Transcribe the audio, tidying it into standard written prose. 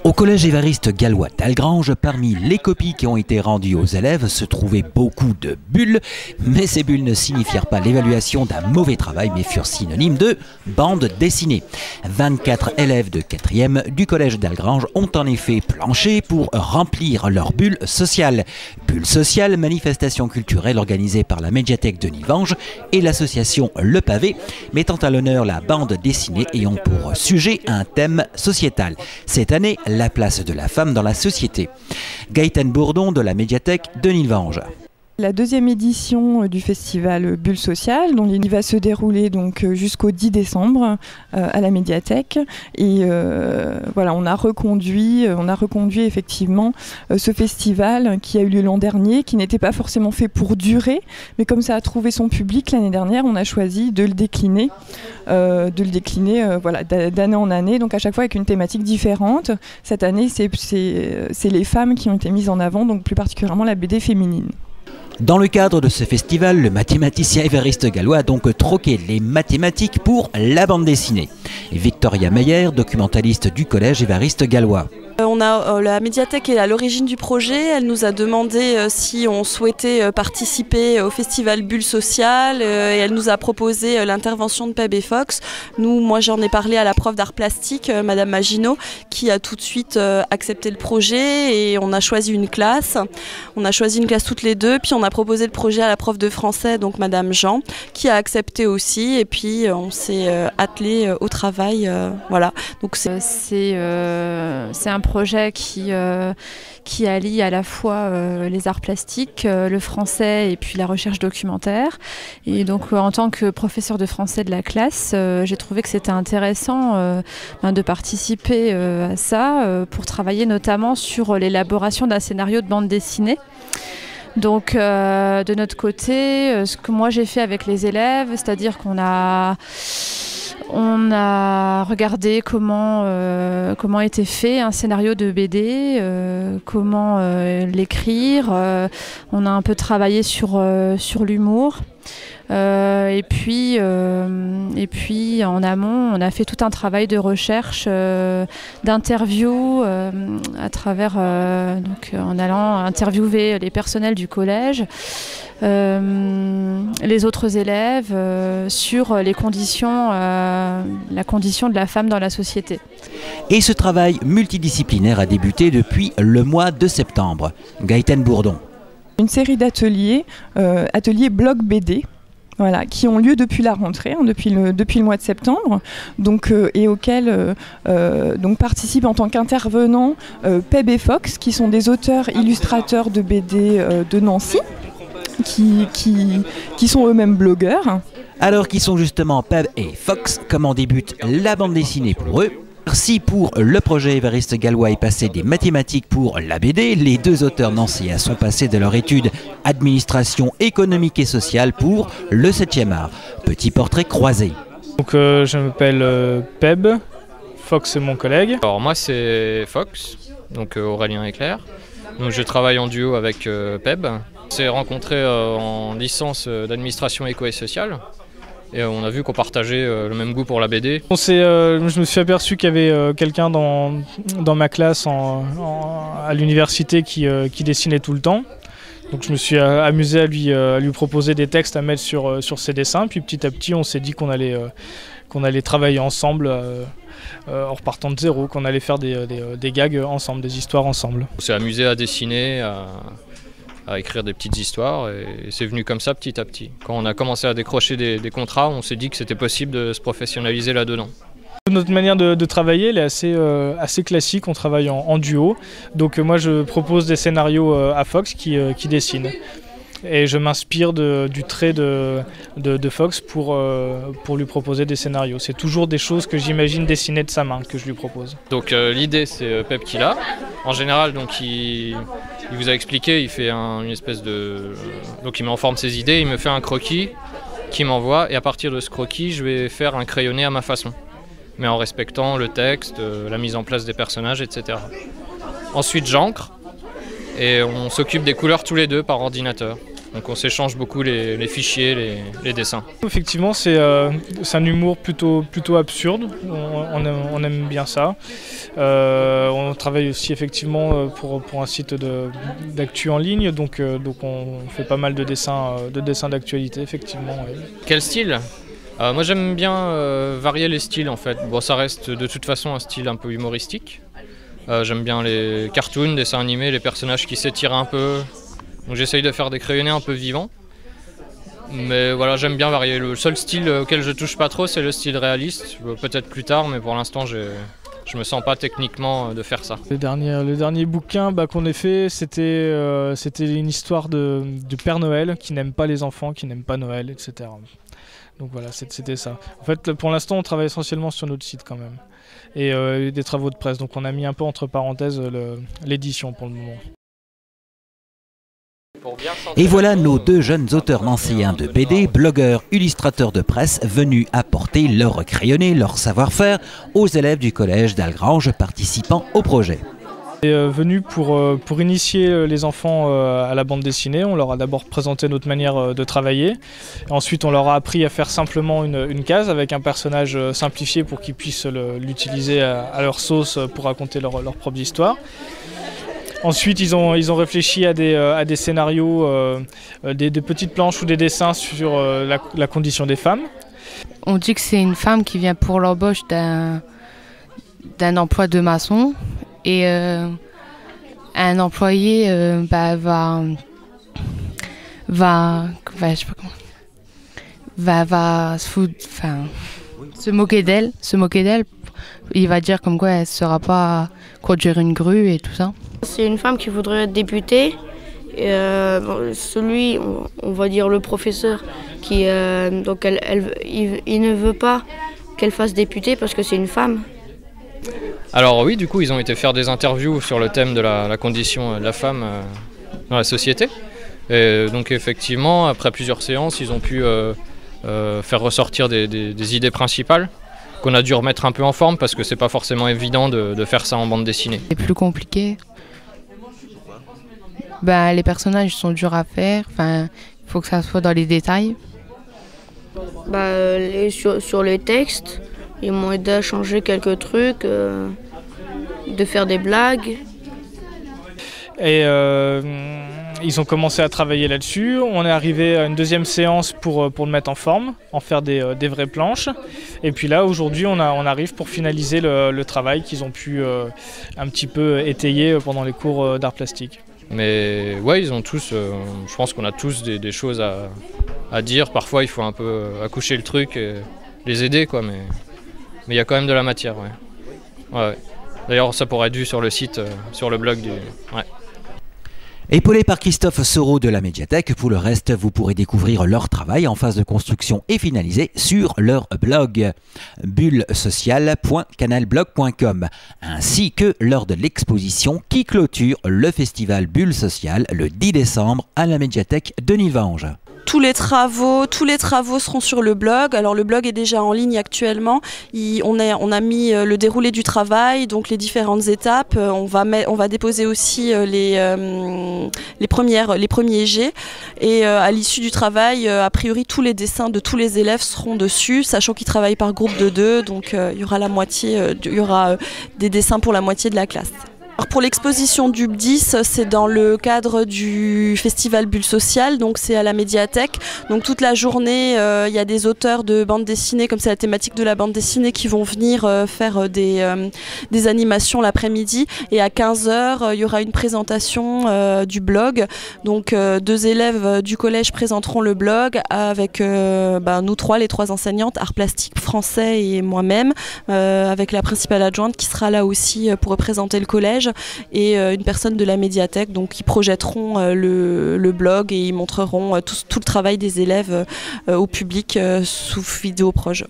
Au collège Évariste Gallois d'Algrange, parmi les copies qui ont été rendues aux élèves, se trouvaient beaucoup de bulles, mais ces bulles ne signifièrent pas l'évaluation d'un mauvais travail, mais furent synonymes de bande dessinée. 24 élèves de 4e du collège d'Algrange ont en effet planché pour remplir leur bulle sociale. Bulle sociale, manifestation culturelle organisée par la médiathèque de Nilvange et l'association Le Pavé, mettant à l'honneur la bande dessinée ayant pour sujet un thème sociétal. Cette année, la place de la femme dans la société. Gaëtan Bourdon de la médiathèque de Nilvange. La deuxième édition du festival Bulle Sociale, dont il va se dérouler donc jusqu'au 10 décembre à la médiathèque. Et voilà, on a reconduit effectivement ce festival qui a eu lieu l'an dernier, qui n'était pas forcément fait pour durer, mais comme ça a trouvé son public l'année dernière, on a choisi de le décliner, voilà, d'année en année, donc à chaque fois avec une thématique différente. Cette année, c'est les femmes qui ont été mises en avant, donc plus particulièrement la BD féminine. Dans le cadre de ce festival, le mathématicien Évariste Gallois a donc troqué les mathématiques pour la bande dessinée. Victoria Meyer, documentaliste du collège Évariste Gallois. La médiathèque est à l'origine du projet. Elle nous a demandé si on souhaitait participer au festival Bulle Sociale et elle nous a proposé l'intervention de Peb et Fox. Moi j'en ai parlé à la prof d'art plastique, Madame Maginot, qui a tout de suite accepté le projet et on a choisi une classe. On a choisi une classe toutes les deux, puis on a proposé le projet à la prof de français, donc Madame Jean, qui a accepté aussi et puis on s'est attelé au travail. Voilà. Donc c'est un projet qui allie à la fois les arts plastiques, le français et puis la recherche documentaire. Et donc en tant que professeur de français de la classe, j'ai trouvé que c'était intéressant de participer à ça pour travailler notamment sur l'élaboration d'un scénario de bande dessinée. Donc de notre côté, ce que moi j'ai fait avec les élèves, c'est-à-dire qu'on a regardé comment était fait un scénario de BD, comment l'écrire. On a un peu travaillé sur l'humour. Et puis en amont, on a fait tout un travail de recherche, d'interview à travers en allant interviewer les personnels du collège, les autres élèves sur les conditions, la condition de la femme dans la société. Et ce travail multidisciplinaire a débuté depuis le mois de septembre. Gaëtan Bourdon. Une série d'ateliers, ateliers blog BD. Voilà, qui ont lieu depuis la rentrée, depuis le mois de septembre, donc, et auxquels participent en tant qu'intervenants Peb et Fox, qui sont des auteurs illustrateurs de BD de Nancy, qui sont eux-mêmes blogueurs. Alors qu'ils sont justement Peb et Fox, comment débute la bande dessinée pour eux? Si pour le projet Évariste Gallois est passé des mathématiques pour la BD, les deux auteurs nancéens sont passés de leur étude administration économique et sociale pour le 7e art. Petit portrait croisé. Donc je m'appelle Peb, Fox est mon collègue. Alors moi c'est Fox, donc Aurélien et Claire. Donc je travaille en duo avec Peb. On s'est rencontrés en licence d'administration éco et sociale. Et on a vu qu'on partageait le même goût pour la BD. Je me suis aperçu qu'il y avait quelqu'un dans ma classe à l'université qui dessinait tout le temps. Donc je me suis amusé à lui proposer des textes à mettre sur ses dessins. Puis petit à petit, on s'est dit qu'on allait travailler ensemble en repartant de zéro, qu'on allait faire des gags ensemble, des histoires ensemble. On s'est amusé à dessiner, à écrire des petites histoires et c'est venu comme ça petit à petit. Quand on a commencé à décrocher des contrats, on s'est dit que c'était possible de se professionnaliser là-dedans. Notre manière de travailler elle est assez classique, on travaille en duo. Donc moi je propose des scénarios à Fox qui dessine. Et je m'inspire du trait de Fox pour lui proposer des scénarios. C'est toujours des choses que j'imagine dessiner de sa main que je lui propose. Donc l'idée c'est Peb qui l'a. En général donc il vous a expliqué, il fait une espèce de... Donc il met en forme ses idées, il me fait un croquis qu'il m'envoie et à partir de ce croquis je vais faire un crayonné à ma façon. Mais en respectant le texte, la mise en place des personnages, etc. Ensuite j'encre et on s'occupe des couleurs tous les deux par ordinateur. Donc on s'échange beaucoup les fichiers, les dessins. Effectivement, c'est un humour plutôt absurde, on aime bien ça. On travaille aussi effectivement pour un site d'actu en ligne, donc on fait pas mal de dessins d'actualité, effectivement. Oui. Quel style ? Moi j'aime bien varier les styles en fait. Bon, ça reste de toute façon un style un peu humoristique. J'aime bien les cartoons, dessins animés, les personnages qui s'étirent un peu. Donc j'essaye de faire des crayonnés un peu vivants. Mais voilà, j'aime bien varier. Le seul style auquel je touche pas trop, c'est le style réaliste. Peut-être plus tard, mais pour l'instant, je me sens pas techniquement de faire ça. Le dernier bouquin qu'on ait fait, c'était une histoire de Père Noël qui n'aime pas les enfants, qui n'aime pas Noël, etc. Donc voilà, c'était ça. En fait, pour l'instant, on travaille essentiellement sur notre site quand même. Et des travaux de presse. Donc on a mis un peu entre parenthèses l'édition pour le moment. Et voilà nos deux jeunes auteurs nancéens de BD, blogueurs, illustrateurs de presse, venus apporter leur crayonné, leur savoir-faire aux élèves du collège d'Algrange participant au projet. On est venu pour initier les enfants à la bande dessinée. On leur a d'abord présenté notre manière de travailler. Ensuite, on leur a appris à faire simplement une case avec un personnage simplifié pour qu'ils puissent l'utiliser à leur sauce pour raconter leur propre histoire. Ensuite, ils ont réfléchi à des scénarios, des petites planches ou des dessins sur la condition des femmes. On dit que c'est une femme qui vient pour l'embauche d'un emploi de maçon et un employé va se moquer d'elle. Il va dire comme quoi elle ne saura pas conduire une grue et tout ça. C'est une femme qui voudrait être députée. Celui, on va dire le professeur, il ne veut pas qu'elle fasse députée parce que c'est une femme. Alors oui, du coup, ils ont été faire des interviews sur le thème de la condition de la femme dans la société. Et donc effectivement, après plusieurs séances, ils ont pu faire ressortir des idées principales qu'on a dû remettre un peu en forme parce que c'est pas forcément évident de faire ça en bande dessinée. C'est plus compliqué. Les personnages sont durs à faire, il faut que ça soit dans les détails. Sur les textes, ils m'ont aidé à changer quelques trucs, de faire des blagues. Et ils ont commencé à travailler là-dessus. On est arrivé à une deuxième séance pour le mettre en forme, en faire des vraies planches. Et puis là, aujourd'hui, on arrive pour finaliser le travail qu'ils ont pu un petit peu étayer pendant les cours d'art plastique. Mais ouais, ils ont tous, je pense qu'on a tous des choses à dire. Parfois, il faut un peu accoucher le truc et les aider, quoi. Mais il y a quand même de la matière, ouais. Ouais. D'ailleurs, ça pourrait être vu sur le site, sur le blog du... Ouais. Épaulé par Christophe Soro de la médiathèque, pour le reste, vous pourrez découvrir leur travail en phase de construction et finalisé sur leur blog bullesocial.canalblog.com, ainsi que lors de l'exposition qui clôture le festival Bulle Sociale le 10 décembre à la médiathèque de Nilvange. Tous les travaux seront sur le blog. Alors le blog est déjà en ligne actuellement. On a mis le déroulé du travail, donc les différentes étapes. On va déposer aussi les premiers jets. Et à l'issue du travail, a priori tous les dessins de tous les élèves seront dessus, sachant qu'ils travaillent par groupe de 2. Donc il y aura des dessins pour la moitié de la classe. Alors pour l'exposition du 10, c'est dans le cadre du festival Bulle Sociale, donc c'est à la médiathèque. Donc toute la journée, il y a des auteurs de bande dessinée, comme c'est la thématique de la bande dessinée, qui vont venir faire des animations l'après-midi. Et à 15h, il y aura une présentation du blog. Donc 2 élèves du collège présenteront le blog avec nous trois, les 3 enseignantes, art plastique, français et moi-même, avec la principale adjointe qui sera là aussi pour représenter le collège. Et une personne de la médiathèque, donc qui projetteront le blog et ils montreront tout le travail des élèves au public sous vidéo proche.